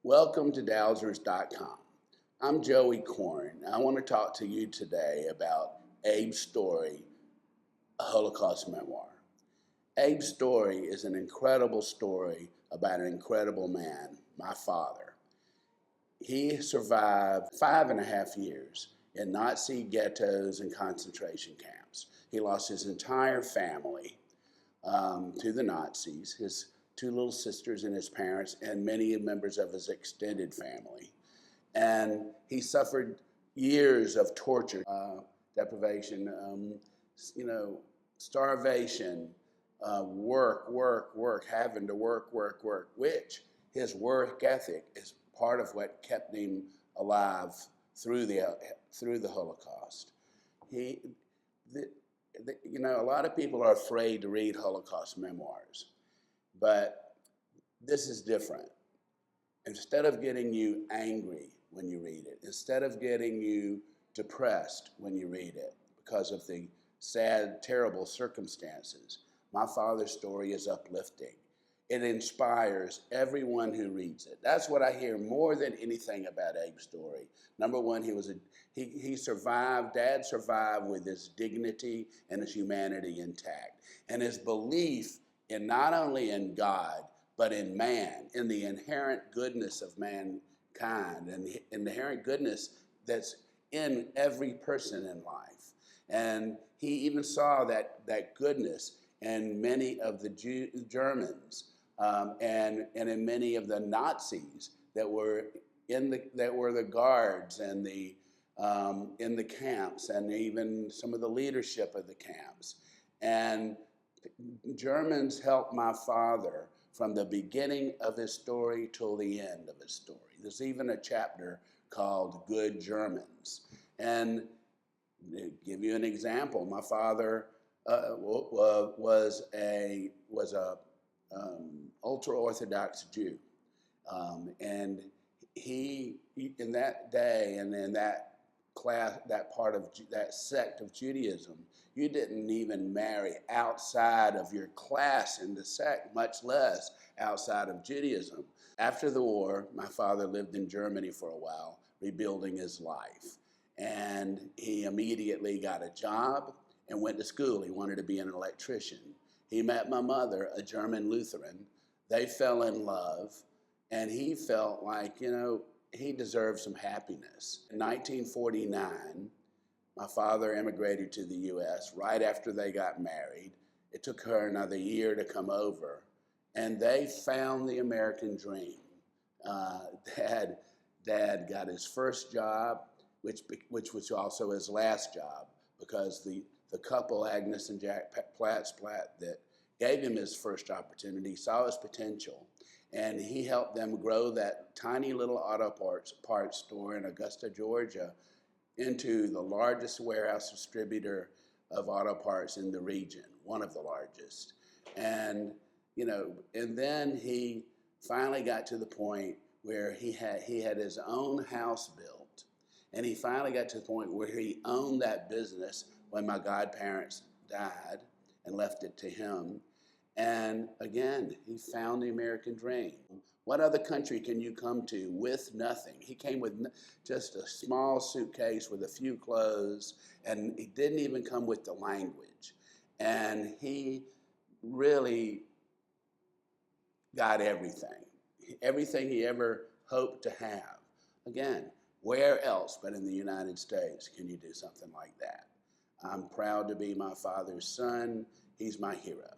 Welcome to Dowsers.com. I'm Joey Korn. I want to talk to you today about Abe's story, a Holocaust memoir. Abe's story is an incredible story about an incredible man, my father. He survived 5.5 years in Nazi ghettos and concentration camps. He lost his entire family to the Nazis, his two little sisters and his parents, and many members of his extended family. And he suffered years of torture, deprivation, starvation, work, having to work, which his work ethic is part of what kept him alive through the Holocaust. A lot of people are afraid to read Holocaust memoirs, but this is different. Instead of getting you angry when you read it, instead of getting you depressed when you read it because of the sad, terrible circumstances, my father's story is uplifting. It inspires everyone who reads it. That's what I hear more than anything about Abe's story. Number one, he survived. Dad survived with his dignity and his humanity intact, and his belief in not only in God but in man, in the inherent goodness of mankind, and the inherent goodness that's in every person in life. And he even saw that goodness in many of the Germans. And in many of the Nazis that were the guards and in the camps, and even some of the leadership of the camps. And Germans helped my father from the beginning of his story till the end of his story. There's even a chapter called Good Germans. And to give you an example, my father was a ultra-Orthodox Jew, and he in that day and in that class, that sect of Judaism, you didn't even marry outside of your class in the sect, much less outside of Judaism. After the war, my father lived in Germany for a while, rebuilding his life, and he immediately got a job and went to school. He wanted to be an electrician. He met my mother, a German Lutheran. They fell in love, and he felt like, he deserved some happiness. In 1949, my father immigrated to the U.S. right after they got married. It took her another year to come over, and they found the American dream. Dad got his first job, which was also his last job, because the couple, Agnes and Jack Platt, that gave him his first opportunity, saw his potential, and he helped them grow that tiny little auto parts store in Augusta, Georgia, into the largest warehouse distributor of auto parts in the region, one of the largest. And and then he finally got to the point where he had his own house built, and he finally got to the point where he owned that business when my godparents died and left it to him. And again, he found the American dream. What other country can you come to with nothing? He came with just a small suitcase with a few clothes, and he didn't even come with the language. And he really got everything he ever hoped to have. Again, where else but in the United States can you do something like that? I'm proud to be my father's son. He's my hero.